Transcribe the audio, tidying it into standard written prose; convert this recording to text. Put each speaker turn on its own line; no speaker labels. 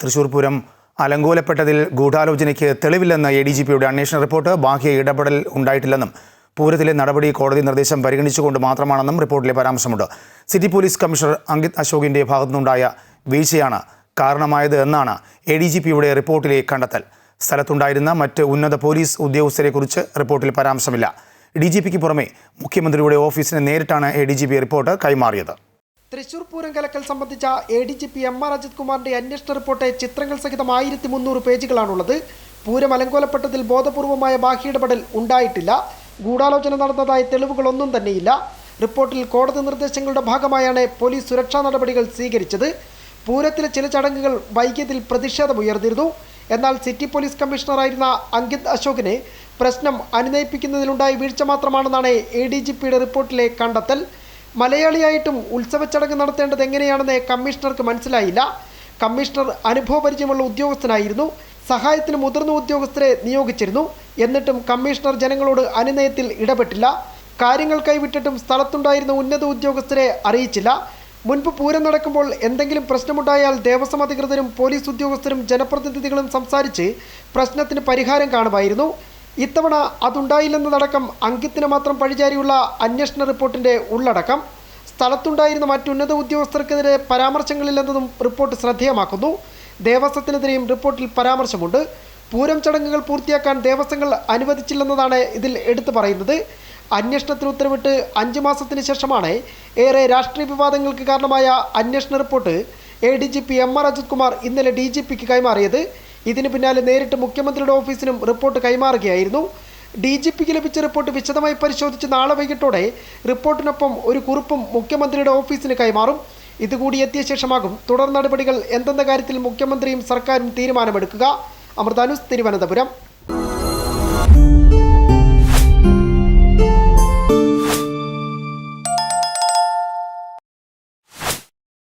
തൃശൂർ പൂരം അലങ്കോലപ്പെട്ടതിൽ ഗൂഢാലോചനയ്ക്ക് തെളിവില്ലെന്ന് എഡിജിപിയുടെ അന്വേഷണ റിപ്പോർട്ട്. ബാഹ്യ ഇടപെടൽ ഉണ്ടായിട്ടില്ലെന്നും പൂരത്തിലെ നടപടി കോടതി നിർദ്ദേശം പരിഗണിച്ചുകൊണ്ട് മാത്രമാണെന്നും റിപ്പോർട്ടിലെ പരാമർശമുണ്ട്. സിറ്റി പോലീസ് കമ്മീഷണർ അങ്കിത് അശോകിന്റെ ഭാഗത്തുനിന്നുണ്ടായ വീഴ്ചയാണ് കാരണമായത് എന്നാണ് എഡിജിപിയുടെ റിപ്പോർട്ടിലെ കണ്ടെത്തൽ. സ്ഥലത്തുണ്ടായിരുന്ന മറ്റ് ഉന്നത പോലീസ് ഉദ്യോഗസ്ഥരെക്കുറിച്ച് റിപ്പോർട്ടിൽ പരാമർശമില്ല. ഡിജിപിക്ക് പുറമെ മുഖ്യമന്ത്രിയുടെ ഓഫീസിന് നേരിട്ടാണ് എഡിജിപി റിപ്പോർട്ട് കൈമാറിയത്.
തൃശൂർ പൂരം കലക്കൽ സംബന്ധിച്ച എഡിജിപി എം.ആർ. അജിത് കുമാറിന്റെ അന്വേഷണ റിപ്പോർട്ട് ചിത്രങ്ങൾ സഹിതം 1300 പേജുകളാണുള്ളത്. പൂരം അലങ്കോലപ്പെട്ടതിൽ ബോധപൂർവമായ ബാഹ്യ ഇടപെടൽ ഉണ്ടായിട്ടില്ല. ഗൂഢാലോചന നടന്നതായി തെളിവുകളൊന്നും തന്നെയില്ല. റിപ്പോർട്ടിൽ കോടതി നിർദ്ദേശങ്ങളുടെ ഭാഗമായാണ് പോലീസ് സുരക്ഷാ നടപടികൾ സ്വീകരിച്ചത്. പൂരത്തിലെ ചില ചടങ്ങുകൾ വൈകിയതിൽ പ്രതിഷേധമുയർന്നിരുന്നു. എന്നാൽ സിറ്റി പോലീസ് കമ്മീഷണറായിരുന്ന അങ്കിത് അശോകിനെ പ്രശ്നം അനുനയിപ്പിക്കുന്നതിലുണ്ടായ വീഴ്ച മാത്രമാണെന്നാണ് എഡിജിപിയുടെ റിപ്പോർട്ടിലെ കണ്ടെത്തൽ. മലയാളിയായിട്ടും ഉത്സവ ചടങ്ങ് നടത്തേണ്ടത് എങ്ങനെയാണെന്ന് കമ്മീഷണർക്ക് മനസ്സിലായില്ല. കമ്മീഷണർ അനുഭവപരിചയമുള്ള ഉദ്യോഗസ്ഥനായിരുന്നു. സഹായത്തിന് മുതിർന്ന ഉദ്യോഗസ്ഥരെ നിയോഗിച്ചിരുന്നു. എന്നിട്ടും കമ്മീഷണർ ജനങ്ങളോട് അനുനയത്തിൽ ഇടപെട്ടില്ല. കാര്യങ്ങൾ കൈവിട്ടിട്ടും സ്ഥലത്തുണ്ടായിരുന്ന ഉന്നത ഉദ്യോഗസ്ഥരെ അറിയിച്ചില്ല. മുൻപ് പൂരം നടക്കുമ്പോൾ എന്തെങ്കിലും പ്രശ്നമുണ്ടായാൽ ദേവസ്വം അധികൃതരും പോലീസ് ഉദ്യോഗസ്ഥരും ജനപ്രതിനിധികളും സംസാരിച്ച് പ്രശ്നത്തിന് പരിഹാരം കാണുമായിരുന്നു. ഇത്തവണ അതുണ്ടായില്ലെന്നതടക്കം അങ്കിത്തിന് മാത്രം പഴിചാരിയുള്ള അന്വേഷണ റിപ്പോർട്ടിൻ്റെ ഉള്ളടക്കം. സ്ഥലത്തുണ്ടായിരുന്ന മറ്റുന്നത ഉദ്യോഗസ്ഥർക്കെതിരെ പരാമർശങ്ങളില്ലെന്നതും റിപ്പോർട്ട് ശ്രദ്ധേയമാക്കുന്നു. ദേവസ്വത്തിനെതിരെയും റിപ്പോർട്ടിൽ പരാമർശമുണ്ട്. പൂരം ചടങ്ങുകൾ പൂർത്തിയാക്കാൻ ദേവസ്വങ്ങൾ അനുവദിച്ചില്ലെന്നതാണ് ഇതിൽ എടുത്തു പറയുന്നത്. അന്വേഷണത്തിന് ഉത്തരവിട്ട് 5 മാസത്തിന് ശേഷമാണ് ഏറെ രാഷ്ട്രീയ വിവാദങ്ങൾക്ക് കാരണമായ അന്വേഷണ report ADGP M R. Ajith Kumar ഇന്നലെ ഡിജിപിക്ക് കൈമാറിയത്. ഇതിന് പിന്നാലെ നേരിട്ട് മുഖ്യമന്ത്രിയുടെ ഓഫീസിനും റിപ്പോർട്ട് കൈമാറുകയായിരുന്നു. ഡിജിപിക്ക് ലഭിച്ച റിപ്പോർട്ട് വിശദമായി പരിശോധിച്ച് നാളെ വൈകിട്ടോടെ റിപ്പോർട്ടിനൊപ്പം ഒരു കുറിപ്പും മുഖ്യമന്ത്രിയുടെ ഓഫീസിന് കൈമാറും. ഇതുകൂടി എത്തിയ ശേഷമാകും തുടർ നടപടികൾ എന്തെന്ന കാര്യത്തിൽ മുഖ്യമന്ത്രിയും സർക്കാരും തീരുമാനമെടുക്കുക. അമൃത ന്യൂസ്, തിരുവനന്തപുരം.